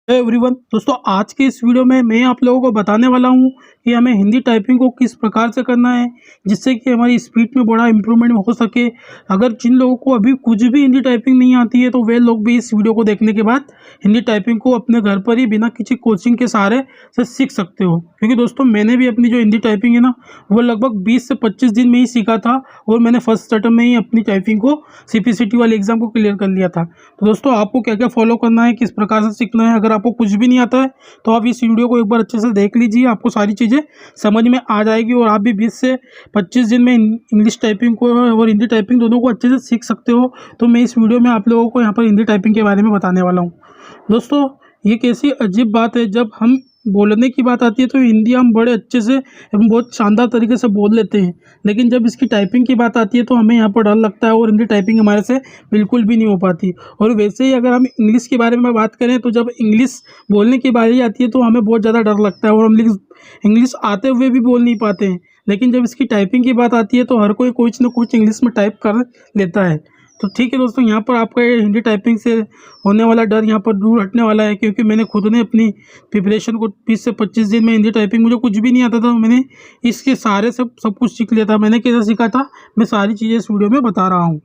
Everyone दोस्तों, आज के इस वीडियो में मैं आप लोगों को बताने वाला हूं कि हमें हिंदी टाइपिंग को किस प्रकार से करना है जिससे कि हमारी स्पीड में बड़ा इम्प्रूवमेंट हो सके। अगर जिन लोगों को अभी कुछ भी हिंदी टाइपिंग नहीं आती है तो वे लोग भी इस वीडियो को देखने के बाद हिंदी टाइपिंग को अपने घर पर ही बिना किसी कोचिंग के सहारे से सीख सकते हो। क्योंकि दोस्तों, मैंने भी अपनी जो हिंदी टाइपिंग है ना, वो लगभग 20 से 25 दिन में ही सीखा था और मैंने फर्स्ट अटेम्प्ट में ही अपनी टाइपिंग को CPCT वाले एग्जाम को क्लियर कर लिया था। तो दोस्तों, आपको क्या क्या फॉलो करना है, किस प्रकार से सीखना है, अगर आपको कुछ भी नहीं आता है तो आप इस वीडियो को एक बार अच्छे से देख लीजिए। आपको सारी चीज़ें समझ में आ जाएगी और आप भी 20 से 25 दिन में इंग्लिश टाइपिंग को और हिंदी टाइपिंग दोनों को अच्छे से सीख सकते हो। तो मैं इस वीडियो में आप लोगों को यहाँ पर हिंदी टाइपिंग के बारे में बताने वाला हूँ। दोस्तों, ये कैसी अजीब बात है, जब हम बोलने की बात आती है तो हिंदी हम बड़े अच्छे से एवं बहुत शानदार तरीके से बोल लेते हैं, लेकिन जब इसकी टाइपिंग की बात आती है तो हमें यहाँ पर डर लगता है और हिंदी टाइपिंग हमारे से बिल्कुल भी नहीं हो पाती। और वैसे ही अगर हम इंग्लिश के बारे में बात करें तो जब इंग्लिश बोलने की बारी आती है तो हमें बहुत ज़्यादा डर लगता है और हम इंग्लिश आते हुए भी बोल नहीं पाते हैं। लेकिन जब इसकी टाइपिंग की बात आती है तो हर कोई कुछ ना कुछ इंग्लिश में टाइप कर लेता है। तो ठीक है दोस्तों, यहाँ पर आपका ये हिंदी टाइपिंग से होने वाला डर यहाँ पर दूर हटने वाला है, क्योंकि मैंने खुद ने अपनी प्रिपरेशन को 20 से 25 दिन में हिंदी टाइपिंग, मुझे कुछ भी नहीं आता था, मैंने इसके सारे सब कुछ सीख लिया था। मैंने कैसे सीखा था, मैं सारी चीज़ें इस वीडियो में बता रहा हूँ।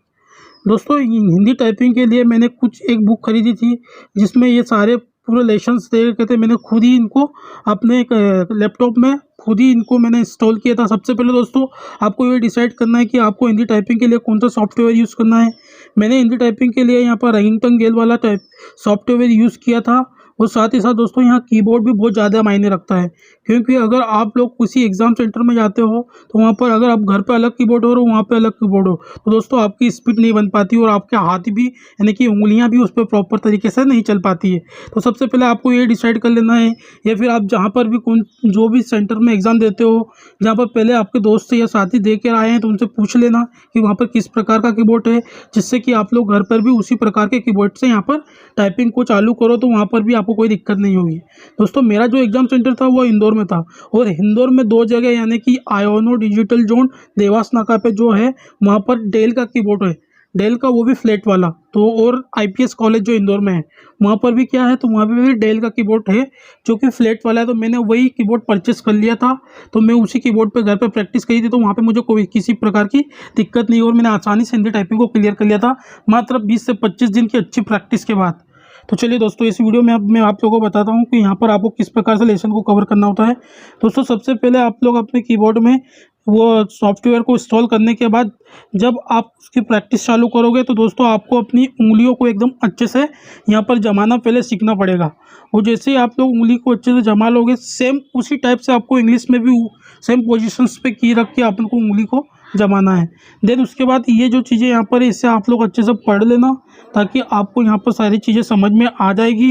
दोस्तों, हिंदी टाइपिंग के लिए मैंने एक बुक खरीदी थी जिसमें ये सारे पूरे लेसन्स दे रखे थे। मैंने खुद ही इनको अपने एक लैपटॉप में खुद ही इनको मैंने इंस्टॉल किया था। सबसे पहले दोस्तों, आपको ये डिसाइड करना है कि आपको हिंदी टाइपिंग के लिए कौन सा सॉफ्टवेयर यूज़ करना है। मैंने हिंदी टाइपिंग के लिए यहाँ पर रहींगटन गेल वाला सॉफ्टवेयर यूज़ किया था। और साथ ही साथ दोस्तों, यहाँ कीबोर्ड भी बहुत ज़्यादा मायने रखता है, क्योंकि अगर आप लोग किसी एग्ज़ाम सेंटर में जाते हो तो वहाँ पर अगर आप घर पे अलग कीबोर्ड हो और वहाँ पे अलग कीबोर्ड हो तो दोस्तों आपकी स्पीड नहीं बन पाती और आपके हाथ भी यानी कि उंगलियाँ भी उस पर प्रॉपर तरीके से नहीं चल पाती है। तो सबसे पहले आपको ये डिसाइड कर लेना है, या फिर आप जहाँ पर भी जो भी सेंटर में एग्ज़ाम देते हो, जहाँ पर पहले आपके दोस्त या साथी दे कर आए हैं तो उनसे पूछ लेना कि वहाँ पर किस प्रकार का कीबोर्ड है, जिससे कि आप लोग घर पर भी उसी प्रकार के कीबोर्ड से यहाँ पर टाइपिंग को चालू करो तो वहाँ पर भी आपको कोई दिक्कत नहीं होगी। दोस्तों, मेरा जो एग्ज़ाम सेंटर था वो इंदौर में था, और इंदौर में 2 जगह यानी कि आयोनो डिजिटल जोन देवास नाका पे जो है वहाँ पर डेल का कीबोर्ड है, डेल का, वो भी फ्लैट वाला। तो और IPS कॉलेज जो इंदौर में है वहाँ पर भी क्या है, तो वहाँ पे भी डेल का कीबोर्ड है जो कि फ्लैट वाला है। तो मैंने वही कीबोर्ड परचेस कर लिया था। तो मैं उसी कीबोर्ड पे घर पे प्रैक्टिस करी थी, तो वहाँ पे मुझे कोई किसी प्रकार की दिक्कत नहीं, और मैंने आसानी से हिंदी टाइपिंग को क्लियर कर लिया था मात्र 20 से 25 दिन की अच्छी प्रैक्टिस के बाद। तो चलिए दोस्तों, इस वीडियो में अब मैं आप लोगों को बताता हूँ कि यहाँ पर आपको किस प्रकार से लेसन को कवर करना होता है। दोस्तों, सबसे पहले आप लोग अपने कीबोर्ड में वो सॉफ्टवेयर को इंस्टॉल करने के बाद जब आप उसकी प्रैक्टिस चालू करोगे तो दोस्तों आपको अपनी उंगलियों को एकदम अच्छे से यहाँ पर जमाना पहले सीखना पड़ेगा। और जैसे ही आप लोग उंगली को अच्छे से जमा लोगे, सेम उसी टाइप से आपको इंग्लिश में भी सेम पोजीशंस पे की रख के आपको उंगली को जमाना है। देन उसके बाद ये जो चीज़ें यहाँ पर है इससे आप लोग अच्छे से पढ़ लेना, ताकि आपको यहाँ पर सारी चीज़ें समझ में आ जाएगी।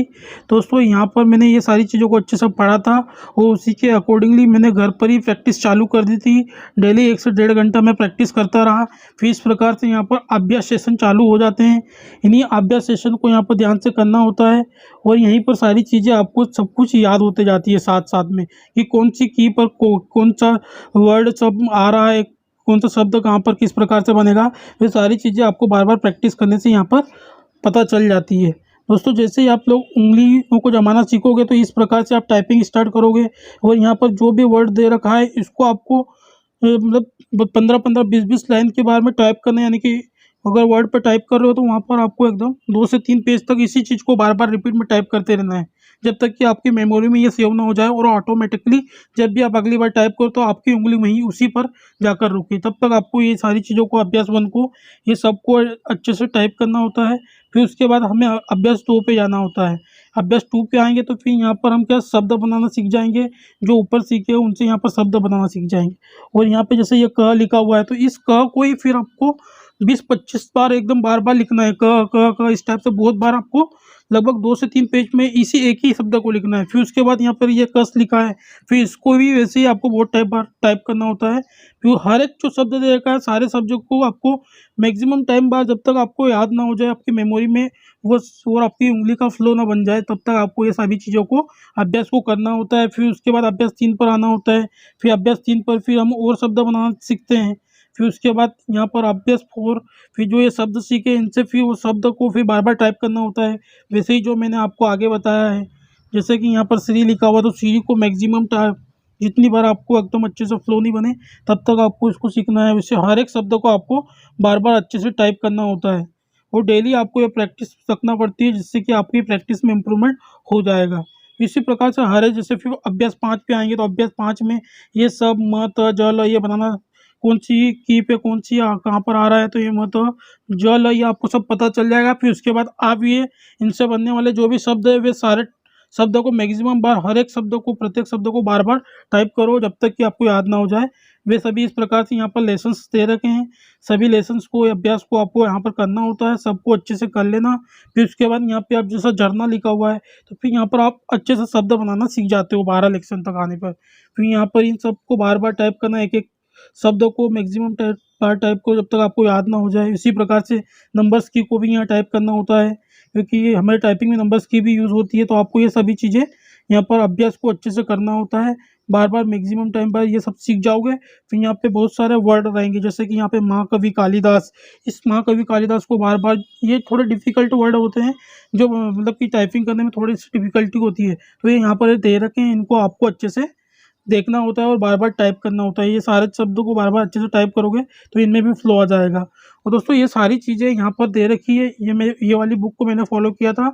दोस्तों, यहाँ पर मैंने ये सारी चीज़ों को अच्छे से पढ़ा था और उसी के अकॉर्डिंगली मैंने घर पर ही प्रैक्टिस चालू कर दी थी। डेली 1 से 1.5 घंटा मैं प्रैक्टिस करता रहा। फिर इस प्रकार से यहाँ पर अभ्यास सेशन चालू हो जाते हैं। इन्हीं अभ्यास सेशन को यहाँ पर ध्यान से करना होता है और यहीं पर सारी चीज़ें आपको सब कुछ याद होते जाती है साथ साथ में, कि कौन सी की पर कौन सा वर्ड सब आ रहा है, कौन सा शब्द कहाँ पर किस प्रकार से बनेगा। ये सारी चीज़ें आपको बार बार प्रैक्टिस करने से यहाँ पर पता चल जाती है। दोस्तों, जैसे ही आप लोग उंगलियों को जमाना सीखोगे तो इस प्रकार से आप टाइपिंग स्टार्ट करोगे, और यहाँ पर जो भी वर्ड दे रखा है इसको आपको मतलब 15-15 20-20 लाइन के बारे में टाइप करना है। यानी कि अगर वर्ड पे टाइप कर रहे हो तो वहाँ पर आपको एकदम 2 से 3 पेज तक इसी चीज़ को बार बार रिपीट में टाइप करते रहना है, जब तक कि आपकी मेमोरी में ये सेव ना हो जाए, और ऑटोमेटिकली जब भी आप अगली बार टाइप करो तो आपकी उंगली वहीं उसी पर जाकर रुके। तब तक आपको ये सारी चीज़ों को, अभ्यास 1 को, ये सबको अच्छे से टाइप करना होता है। फिर उसके बाद हमें अभ्यास 2 पे जाना होता है। अभ्यास 2 पे आएंगे तो फिर यहाँ पर हम क्या शब्द बनाना सीख जाएंगे, जो ऊपर सीखे उनसे यहाँ पर शब्द बनाना सीख जाएंगे। और यहाँ पे जैसे ये क लिखा हुआ है तो इस क को ही फिर आपको 20-25 बार एकदम बार बार लिखना है। क क क इस टाइप से बहुत बार आपको लगभग 2 से 3 पेज में इसी एक ही शब्द को लिखना है। फिर उसके बाद यहाँ पर ये कस लिखा है, फिर इसको भी वैसे ही आपको बहुत बार टाइप करना होता है। फिर हर एक जो शब्द दे रखा है, सारे शब्दों को आपको मैक्सिमम टाइम बार, जब तक आपको याद ना हो जाए, आपकी मेमोरी में वो और आपकी उंगली का फ्लो ना बन जाए, तब तक आपको ये सभी चीज़ों को, अभ्यास को करना होता है। फिर उसके बाद अभ्यास 3 पर आना होता है। फिर अभ्यास 3 पर फिर हम और शब्द बनाना सीखते हैं। फिर उसके बाद यहाँ पर अभ्यास 4, फिर जो ये शब्द सीखे इनसे फिर वो शब्द को फिर बार बार टाइप करना होता है, वैसे ही जो मैंने आपको आगे बताया है। जैसे कि यहाँ पर श्री लिखा हुआ, तो श्री को मैक्सिमम जितनी बार आपको एकदम अच्छे से फ्लो नहीं बने तब तक आपको इसको सीखना है। वैसे हर एक शब्द को आपको बार बार अच्छे से टाइप करना होता है और डेली आपको ये प्रैक्टिस रखना पड़ती है, जिससे कि आपकी प्रैक्टिस में इम्प्रूवमेंट हो जाएगा। इसी प्रकार से हर एक, जैसे फिर अभ्यास 5 पे आएंगे तो अभ्यास 5 में ये सब म त ज ल ये बनाना, कौन सी की पे कौन सी कहाँ पर आ रहा है, तो ये म त ज ल ये आपको सब पता चल जाएगा। फिर उसके बाद आप ये इनसे बनने वाले जो भी शब्द है वे सारे शब्दों को मैक्सिमम बार, हर एक शब्द को, प्रत्येक शब्द को बार बार टाइप करो जब तक कि आपको याद ना हो जाए। वे सभी इस प्रकार से यहाँ पर लेसन्स दे रखे हैं। सभी लेसन्स को, अभ्यास को आपको यहाँ पर करना होता है, सबको अच्छे से कर लेना। फिर उसके बाद यहाँ पे आप जैसा झरना लिखा हुआ है तो फिर यहाँ पर आप अच्छे से शब्द बनाना सीख जाते हो 12 लेक्शन तक आने पर। फिर यहाँ पर इन सबको बार बार टाइप करना, एक एक शब्द को मैक्सिमम बार टाइप करो जब तक आपको याद ना हो जाए। इसी प्रकार से नंबर्स की को भी यहाँ टाइप करना होता है, क्योंकि ये हमारे टाइपिंग में नंबर्स की भी यूज़ होती है। तो आपको ये सभी चीज़ें यहाँ पर अभ्यास को अच्छे से करना होता है, बार बार मैक्सिमम टाइम पर ये सब सीख जाओगे। फिर यहाँ पे बहुत सारे वर्ड रहेंगे, जैसे कि यहाँ पे महाकवि कालिदास। इस महाकवि कालिदास को बार बार, ये थोड़े डिफ़िकल्ट वर्ड होते हैं जो मतलब कि टाइपिंग करने में थोड़ी सी डिफ़िकल्टी होती है, तो ये यहाँ पर दे रखे हैं, इनको आपको अच्छे से देखना होता है और बार बार टाइप करना होता है। ये सारे शब्दों को बार बार अच्छे से टाइप करोगे तो इनमें भी फ्लो आ जाएगा। और दोस्तों ये सारी चीज़ें यहाँ पर दे रखी है। ये वाली बुक को मैंने फॉलो किया था,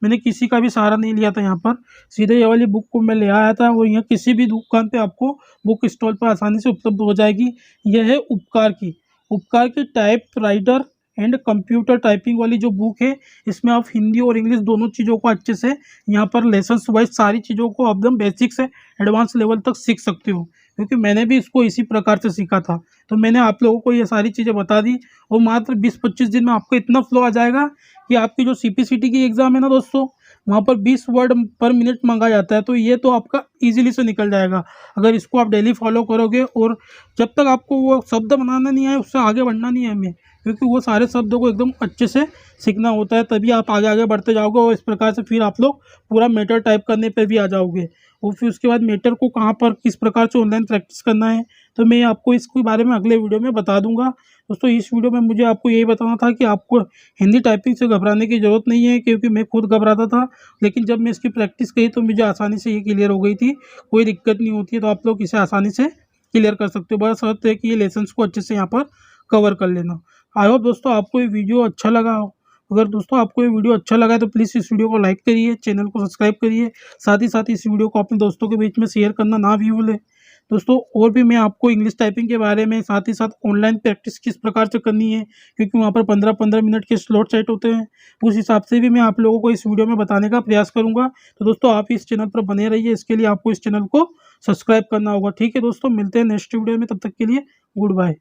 मैंने किसी का भी सहारा नहीं लिया था। यहाँ पर सीधे ये वाली बुक को मैं ले आया था और यहाँ किसी भी दुकान पे आपको बुक स्टॉल पर आसानी से उपलब्ध हो जाएगी। यह है उपकार की type writer and computer typing वाली जो बुक है, इसमें आप हिंदी और इंग्लिश दोनों चीज़ों को अच्छे से यहाँ पर लेसन्स वाइज सारी चीज़ों को एकदम बेसिक से एडवांस लेवल तक सीख सकते हो, क्योंकि मैंने भी इसको इसी प्रकार से सीखा था। तो मैंने आप लोगों को ये सारी चीज़ें बता दी और मात्र 20-25 दिन में आपको इतना फ्लो आ जाएगा कि आपकी जो CPCT की एग्ज़ाम है ना दोस्तों, वहाँ पर 20 वर्ड पर मिनट मांगा जाता है, तो ये तो आपका ईजिली से निकल जाएगा अगर इसको आप डेली फॉलो करोगे। और जब तक आपको वो शब्द बनाना नहीं है उससे आगे बढ़ना नहीं है हमें, क्योंकि वो सारे शब्दों को एकदम अच्छे से सीखना होता है, तभी आप आगे आगे बढ़ते जाओगे। और इस प्रकार से फिर आप लोग पूरा मैटर टाइप करने पे भी आ जाओगे। और फिर उसके बाद मैटर को कहाँ पर किस प्रकार से ऑनलाइन प्रैक्टिस करना है, तो मैं आपको इसके बारे में अगले वीडियो में बता दूंगा। दोस्तों इस वीडियो में मुझे आपको यही बताना था कि आपको हिंदी टाइपिंग से घबराने की ज़रूरत नहीं है, क्योंकि मैं खुद घबराता था, लेकिन जब मैं इसकी प्रैक्टिस की तो मुझे आसानी से ये क्लियर हो गई थी, कोई दिक्कत नहीं होती है। तो आप लोग इसे आसानी से क्लियर कर सकते हो, बस शर्त है कि ये लेसन्स को अच्छे से यहाँ पर कवर कर लेना। आई होप दोस्तों आपको ये वीडियो अच्छा लगा हो। अगर दोस्तों आपको ये वीडियो अच्छा लगा है तो प्लीज़ इस वीडियो को लाइक करिए, चैनल को सब्सक्राइब करिए, साथ ही इस वीडियो को अपने दोस्तों के बीच में शेयर करना ना भी भूलें। दोस्तों और भी मैं आपको इंग्लिश टाइपिंग के बारे में, साथ ही साथ ऑनलाइन प्रैक्टिस किस प्रकार से करनी है, क्योंकि वहाँ पर 15-15 मिनट के स्लॉट सेट होते हैं, उस हिसाब से भी मैं आप लोगों को इस वीडियो में बताने का प्रयास करूँगा। तो दोस्तों आप इस चैनल पर बने रहिए, इसके लिए आपको इस चैनल को सब्सक्राइब करना होगा। ठीक है दोस्तों, मिलते हैं नेक्स्ट वीडियो में, तब तक के लिए गुड बाय।